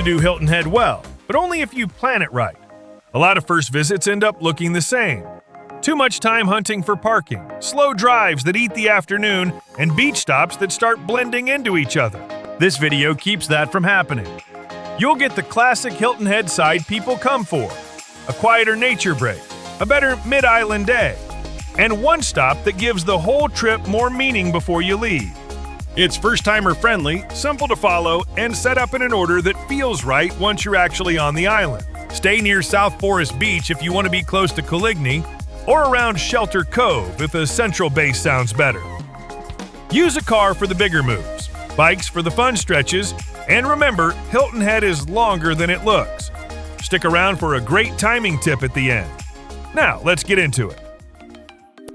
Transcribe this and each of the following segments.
to do Hilton Head well, but only if you plan it right. A lot of first visits end up looking the same. Too much time hunting for parking, slow drives that eat the afternoon, and beach stops that start blending into each other. This video keeps that from happening. You'll get the classic Hilton Head side people come for, a quieter nature break, a better mid-island day, and one stop that gives the whole trip more meaning before you leave. It's first-timer friendly, simple to follow, and set up in an order that feels right once you're actually on the island. Stay near South Forest Beach if you want to be close to Coligny, or around Shelter Cove if a central base sounds better. Use a car for the bigger moves, bikes for the fun stretches, and remember, Hilton Head is longer than it looks. Stick around for a great timing tip at the end. Now, let's get into it.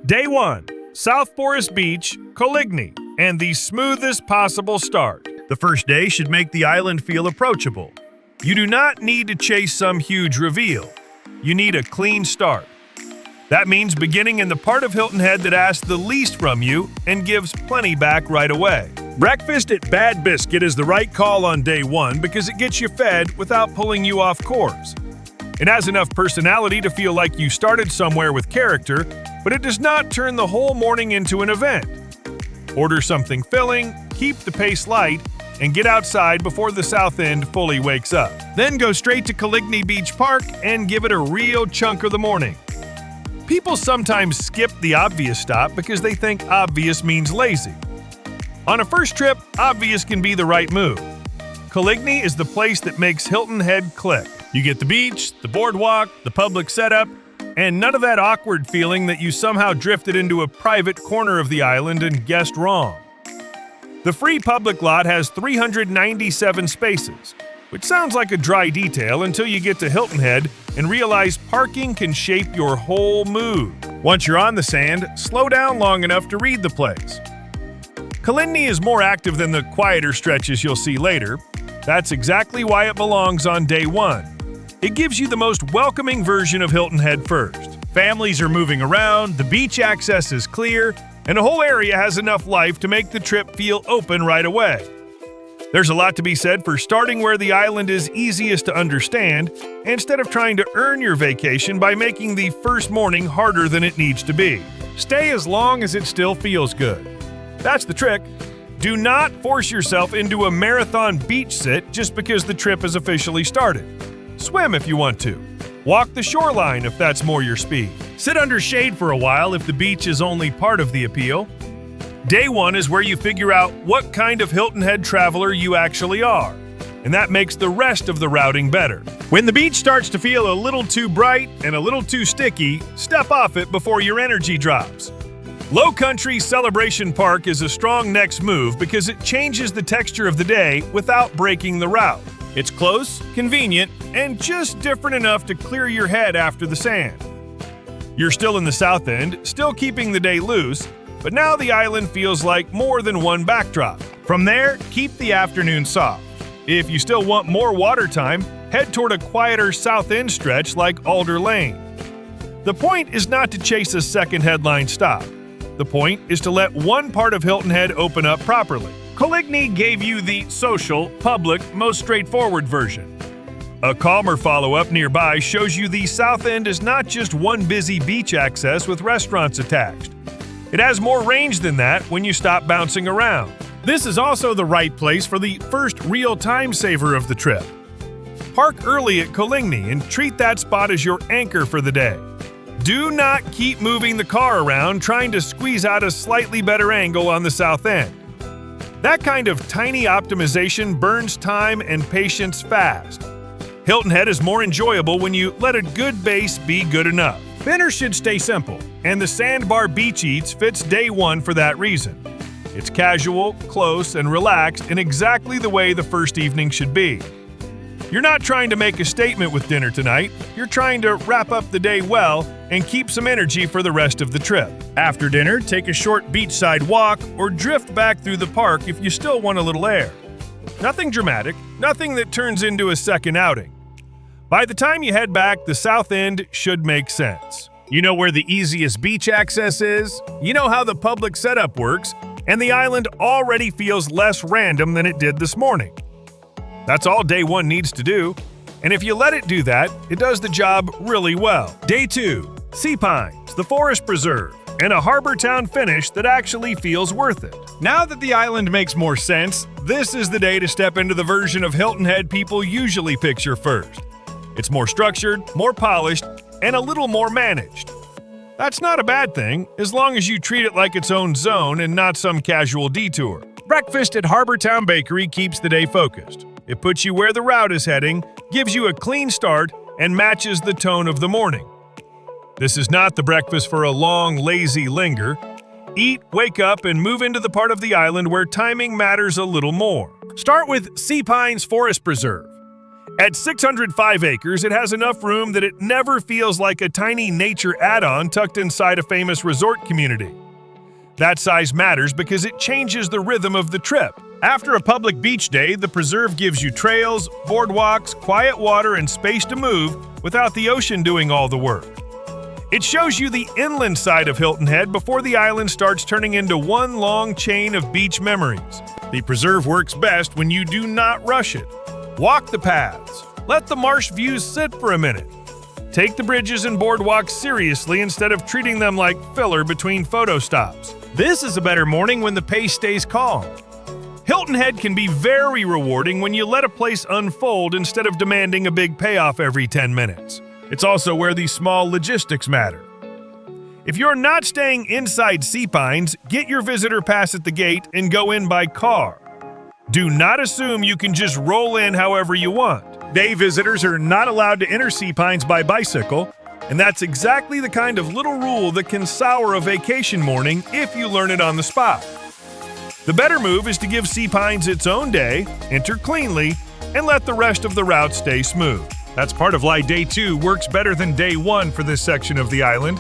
Day 1, South Forest Beach, Coligny, and the smoothest possible start. The first day should make the island feel approachable. You do not need to chase some huge reveal. You need a clean start. That means beginning in the part of Hilton Head that asks the least from you and gives plenty back right away. Breakfast at Bad Biscuit is the right call on day 1 because it gets you fed without pulling you off course. It has enough personality to feel like you started somewhere with character, but it does not turn the whole morning into an event. Order something filling, keep the pace light, and get outside before the south end fully wakes up. Then go straight to Coligny Beach Park and give it a real chunk of the morning. People sometimes skip the obvious stop because they think obvious means lazy. On a first trip, obvious can be the right move. Coligny is the place that makes Hilton Head click. You get the beach, the boardwalk, the public setup, and none of that awkward feeling that you somehow drifted into a private corner of the island and guessed wrong. The free public lot has 397 spaces, which sounds like a dry detail until you get to Hilton Head and realize parking can shape your whole mood. Once you're on the sand, slow down long enough to read the place. Coligny is more active than the quieter stretches you'll see later. That's exactly why it belongs on day 1. It gives you the most welcoming version of Hilton Head first. Families are moving around, the beach access is clear, and the whole area has enough life to make the trip feel open right away. There's a lot to be said for starting where the island is easiest to understand, instead of trying to earn your vacation by making the first morning harder than it needs to be. Stay as long as it still feels good. That's the trick. Do not force yourself into a marathon beach sit just because the trip has officially started. Swim if you want to. Walk the shoreline if that's more your speed. Sit under shade for a while if the beach is only part of the appeal. Day 1 is where you figure out what kind of Hilton Head traveler you actually are, and that makes the rest of the routing better. When the beach starts to feel a little too bright and a little too sticky, step off it before your energy drops. Low Country Celebration Park is a strong next move because it changes the texture of the day without breaking the route. It's close, convenient, and just different enough to clear your head after the sand. You're still in the south end, still keeping the day loose, but now the island feels like more than one backdrop. From there, keep the afternoon soft. If you still want more water time, head toward a quieter south end stretch like Alder Lane. The point is not to chase a second headline stop. The point is to let one part of Hilton Head open up properly. Coligny gave you the social, public, most straightforward version. A calmer follow-up nearby shows you the south end is not just one busy beach access with restaurants attached. It has more range than that when you stop bouncing around. This is also the right place for the first real time saver of the trip. Park early at Coligny and treat that spot as your anchor for the day. Do not keep moving the car around trying to squeeze out a slightly better angle on the south end. That kind of tiny optimization burns time and patience fast. Hilton Head is more enjoyable when you let a good base be good enough. Dinner should stay simple, and the Sandbar Beach Eats fits day 1 for that reason. It's casual, close, and relaxed in exactly the way the first evening should be. You're not trying to make a statement with dinner tonight, you're trying to wrap up the day well and keep some energy for the rest of the trip. After dinner, take a short beachside walk or drift back through the park if you still want a little air. Nothing dramatic, nothing that turns into a second outing. By the time you head back, the south end should make sense. You know where the easiest beach access is, you know how the public setup works, and the island already feels less random than it did this morning. That's all day 1 needs to do. And if you let it do that, it does the job really well. Day 2, Sea Pines, the Forest Preserve, and a Harbour Town finish that actually feels worth it. Now that the island makes more sense, this is the day to step into the version of Hilton Head people usually picture first. It's more structured, more polished, and a little more managed. That's not a bad thing, as long as you treat it like its own zone and not some casual detour. Breakfast at Harbour Town Bakery keeps the day focused. It puts you where the route is heading, gives you a clean start, and matches the tone of the morning. This is not the breakfast for a long, lazy linger. Eat, wake up, and move into the part of the island where timing matters a little more. Start with Sea Pines Forest Preserve. At 605 acres, it has enough room that it never feels like a tiny nature add-on tucked inside a famous resort community. That size matters because it changes the rhythm of the trip. After a public beach day, the preserve gives you trails, boardwalks, quiet water, and space to move without the ocean doing all the work. It shows you the inland side of Hilton Head before the island starts turning into one long chain of beach memories. The preserve works best when you do not rush it. Walk the paths. Let the marsh views sit for a minute. Take the bridges and boardwalks seriously instead of treating them like filler between photo stops. This is a better morning when the pace stays calm. Hilton Head can be very rewarding when you let a place unfold instead of demanding a big payoff every 10 minutes. It's also where these small logistics matter. If you're not staying inside Sea Pines, get your visitor pass at the gate and go in by car. Do not assume you can just roll in however you want. Day visitors are not allowed to enter Sea Pines by bicycle, and that's exactly the kind of little rule that can sour a vacation morning if you learn it on the spot. The better move is to give Sea Pines its own day, enter cleanly, and let the rest of the route stay smooth. That's part of why Day 2 works better than Day 1 for this section of the island.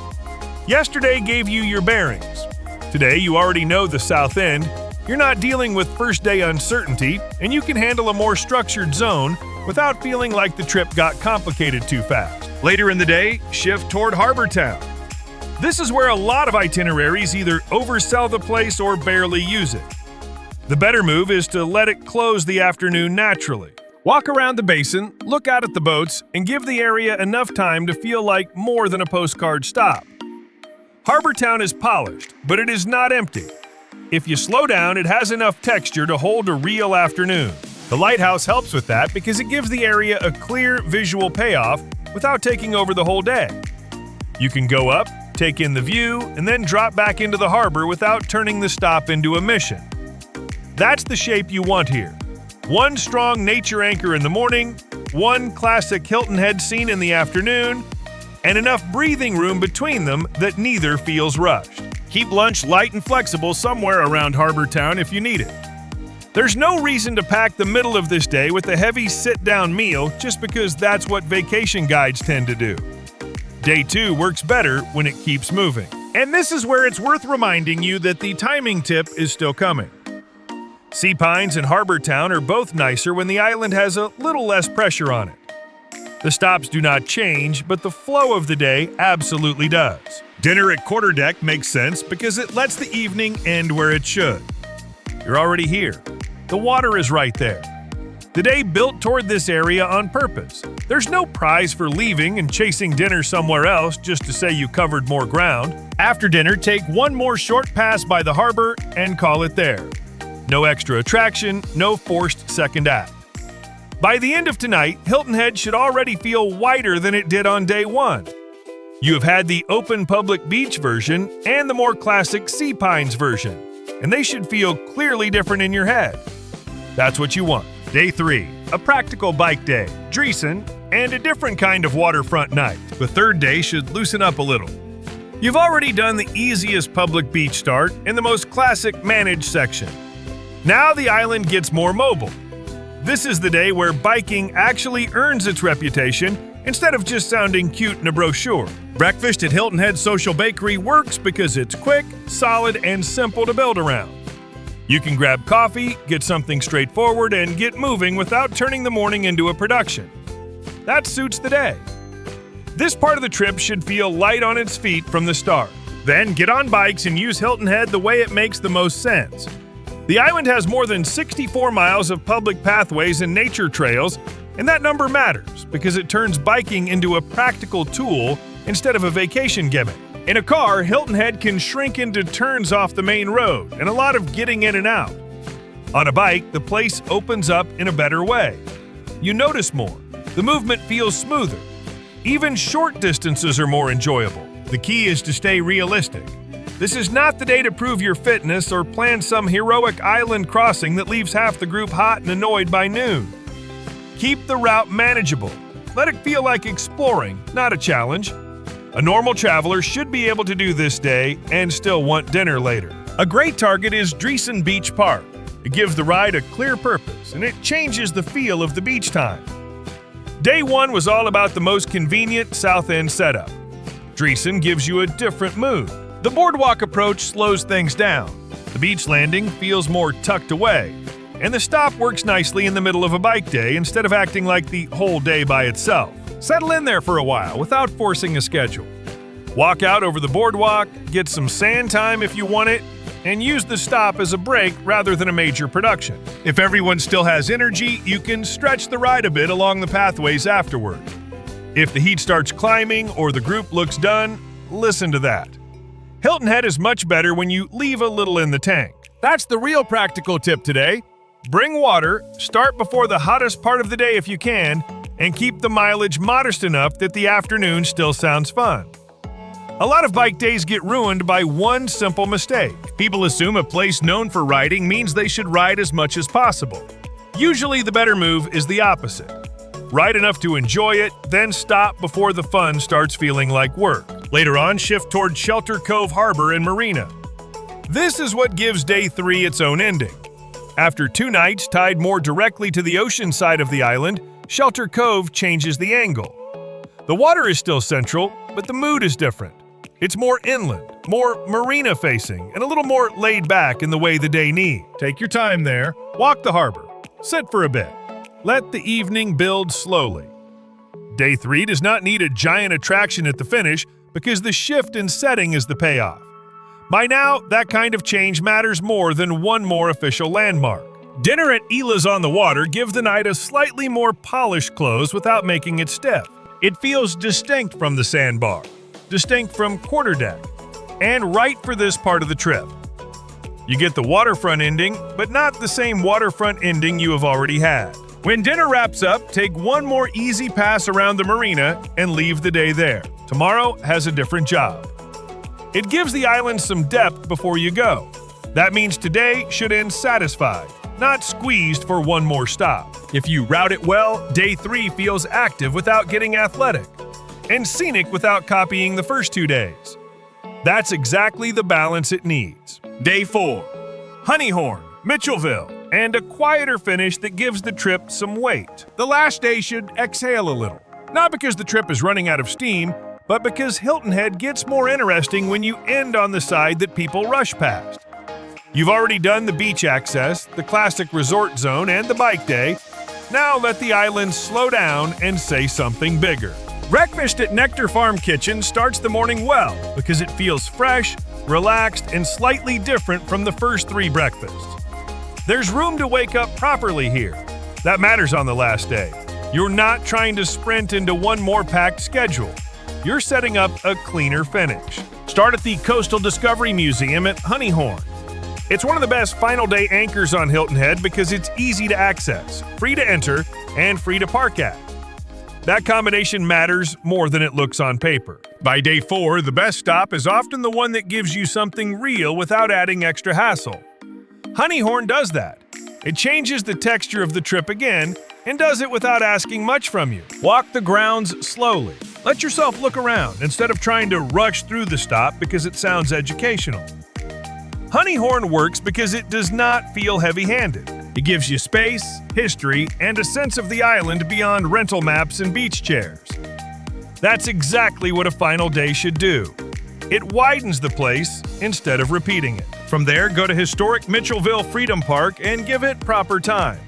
Yesterday gave you your bearings. Today you already know the south end. You're not dealing with first day uncertainty, and you can handle a more structured zone without feeling like the trip got complicated too fast. Later in the day, shift toward Harbour Town. This is where a lot of itineraries either oversell the place or barely use it. The better move is to let it close the afternoon naturally. Walk around the basin, look out at the boats, and give the area enough time to feel like more than a postcard stop. Harbour Town is polished, but it is not empty. If you slow down, it has enough texture to hold a real afternoon. The lighthouse helps with that because it gives the area a clear visual payoff without taking over the whole day. You can go up, take in the view, and then drop back into the harbor without turning the stop into a mission. That's the shape you want here. One strong nature anchor in the morning, one classic Hilton Head scene in the afternoon, and enough breathing room between them that neither feels rushed. Keep lunch light and flexible somewhere around Harbour Town if you need it. There's no reason to pack the middle of this day with a heavy sit-down meal just because that's what vacation guides tend to do. Day 2 works better when it keeps moving. And this is where it's worth reminding you that the timing tip is still coming. Sea Pines and Harbour Town are both nicer when the island has a little less pressure on it. The stops do not change, but the flow of the day absolutely does. Dinner at Quarterdeck makes sense because it lets the evening end where it should. You're already here. The water is right there. The day built toward this area on purpose. There's no prize for leaving and chasing dinner somewhere else just to say you covered more ground. After dinner, take one more short pass by the harbor and call it there. No extra attraction, no forced second act. By the end of tonight, Hilton Head should already feel wider than it did on Day 1. You have had the open public beach version and the more classic Sea Pines version, and they should feel clearly different in your head. That's what you want. Day 3, a practical bike day, Driessen, and a different kind of waterfront night. The third day should loosen up a little. You've already done the easiest public beach start and the most classic managed section. Now the island gets more mobile. This is the day where biking actually earns its reputation instead of just sounding cute in a brochure. Breakfast at Hilton Head Social Bakery works because it's quick, solid, and simple to build around. You can grab coffee, get something straightforward, and get moving without turning the morning into a production. That suits the day. This part of the trip should feel light on its feet from the start. Then get on bikes and use Hilton Head the way it makes the most sense. The island has more than 64 miles of public pathways and nature trails, and that number matters because it turns biking into a practical tool instead of a vacation gimmick. In a car, Hilton Head can shrink into turns off the main road and a lot of getting in and out. On a bike, the place opens up in a better way. You notice more. The movement feels smoother. Even short distances are more enjoyable. The key is to stay realistic. This is not the day to prove your fitness or plan some heroic island crossing that leaves half the group hot and annoyed by noon. Keep the route manageable. Let it feel like exploring, not a challenge. A normal traveler should be able to do this day and still want dinner later. A great target is Driessen Beach Park. It gives the ride a clear purpose, and it changes the feel of the beach time. Day 1 was all about the most convenient South End setup. Driessen gives you a different mood. The boardwalk approach slows things down. The beach landing feels more tucked away. And the stop works nicely in the middle of a bike day instead of acting like the whole day by itself. Settle in there for a while without forcing a schedule. Walk out over the boardwalk, get some sand time if you want it, and use the stop as a break rather than a major production. If everyone still has energy, you can stretch the ride a bit along the pathways afterward. If the heat starts climbing or the group looks done, listen to that. Hilton Head is much better when you leave a little in the tank. That's the real practical tip today. Bring water, start before the hottest part of the day if you can, and keep the mileage modest enough that the afternoon still sounds fun. A lot of bike days get ruined by one simple mistake. People assume a place known for riding means they should ride as much as possible. Usually the better move is the opposite. Ride enough to enjoy it, then stop before the fun starts feeling like work. Later on, shift toward Shelter Cove Harbor and Marina. This is what gives Day 3 its own ending. After 2 nights tied more directly to the ocean side of the island, Shelter Cove changes the angle. The water is still central, but the mood is different. It's more inland, more marina-facing, and a little more laid back in the way the day needs. Take your time there, walk the harbor, sit for a bit. Let the evening build slowly. Day 3 does not need a giant attraction at the finish because the shift in setting is the payoff. By now, that kind of change matters more than one more official landmark. Dinner at Ila's on the Water gives the night a slightly more polished close without making it stiff. It feels distinct from the sandbar, distinct from quarterdeck, and right for this part of the trip. You get the waterfront ending, but not the same waterfront ending you have already had. When dinner wraps up, take one more easy pass around the marina and leave the day there. Tomorrow has a different job. It gives the island some depth before you go. That means today should end satisfied, not squeezed for one more stop. If you route it well, Day 3 feels active without getting athletic, and scenic without copying the first 2 days. That's exactly the balance it needs. Day 4, Honeyhorn, Mitchelville, and a quieter finish that gives the trip some weight. The last day should exhale a little, not because the trip is running out of steam, but because Hilton Head gets more interesting when you end on the side that people rush past. You've already done the beach access, the classic resort zone, and the bike day. Now let the island slow down and say something bigger. Breakfast at Nectar Farm Kitchen starts the morning well because it feels fresh, relaxed, and slightly different from the first 3 breakfasts. There's room to wake up properly here. That matters on the last day. You're not trying to sprint into one more packed schedule. You're setting up a cleaner finish. Start at the Coastal Discovery Museum at Honeyhorn. It's one of the best final day anchors on Hilton Head because it's easy to access, free to enter, and free to park at. That combination matters more than it looks on paper. By Day 4, the best stop is often the one that gives you something real without adding extra hassle. Honeyhorn does that. It changes the texture of the trip again and does it without asking much from you. Walk the grounds slowly. Let yourself look around instead of trying to rush through the stop because it sounds educational. Honeyhorn works because it does not feel heavy-handed. It gives you space, history, and a sense of the island beyond rental maps and beach chairs. That's exactly what a final day should do. It widens the place instead of repeating it. From there, go to historic Mitchelville Freedom Park and give it proper time.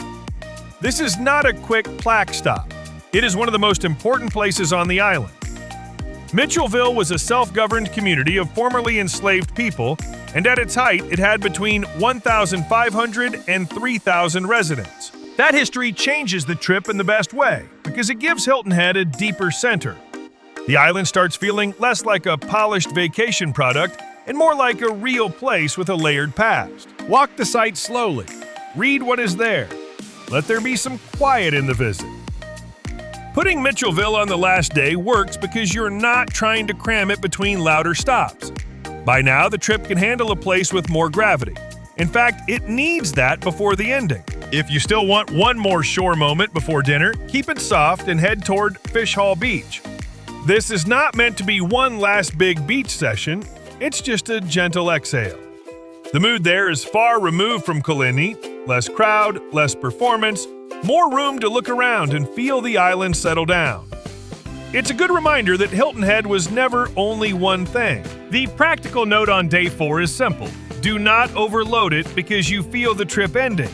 This is not a quick plaque stop. It is one of the most important places on the island. Mitchelville was a self-governed community of formerly enslaved people and at its height, it had between 1,500 and 3,000 residents. That history changes the trip in the best way because it gives Hilton Head a deeper center. The island starts feeling less like a polished vacation product and more like a real place with a layered past. Walk the site slowly. Read what is there. Let there be some quiet in the visit. Putting Mitchelville on the last day works because you're not trying to cram it between louder stops. By now, the trip can handle a place with more gravity. In fact, it needs that before the ending. If you still want one more shore moment before dinner, keep it soft and head toward Fish Hall Beach. This is not meant to be one last big beach session, it's just a gentle exhale. The mood there is far removed from Coligny, less crowd, less performance, more room to look around and feel the island settle down. It's a good reminder that Hilton Head was never only one thing. The practical note on day 4 is simple. Do not overload it because you feel the trip ending.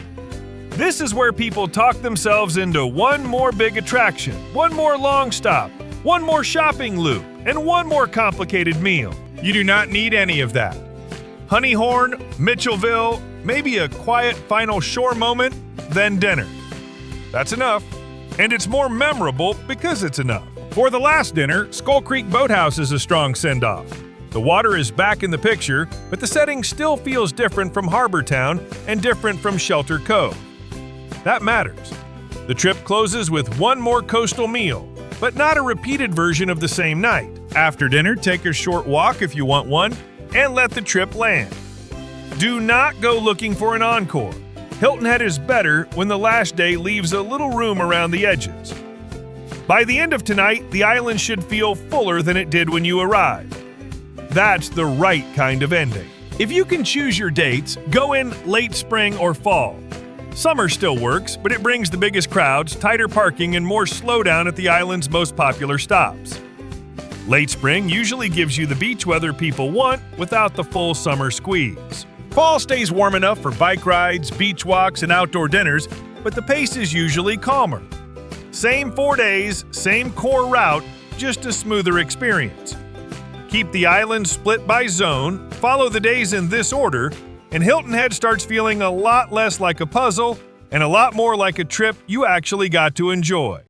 This is where people talk themselves into one more big attraction, one more long stop, one more shopping loop, and one more complicated meal. You do not need any of that. Honeyhorn, Mitchelville, maybe a quiet final shore moment, then dinner. That's enough. And it's more memorable because it's enough. For the last dinner, Skull Creek Boathouse is a strong send-off. The water is back in the picture, but the setting still feels different from Harbour Town and different from Shelter Cove. That matters. The trip closes with one more coastal meal, but not a repeated version of the same night. After dinner, take a short walk if you want one, and let the trip land. Do not go looking for an encore. Hilton Head is better when the last day leaves a little room around the edges. By the end of tonight, the island should feel fuller than it did when you arrived. That's the right kind of ending. If you can choose your dates, go in late spring or fall. Summer still works, but it brings the biggest crowds, tighter parking, and more slowdown at the island's most popular stops. Late spring usually gives you the beach weather people want without the full summer squeeze. Fall stays warm enough for bike rides, beach walks, and outdoor dinners, but the pace is usually calmer. Same 4 days, same core route, just a smoother experience. Keep the island split by zone, follow the days in this order, and Hilton Head starts feeling a lot less like a puzzle and a lot more like a trip you actually got to enjoy.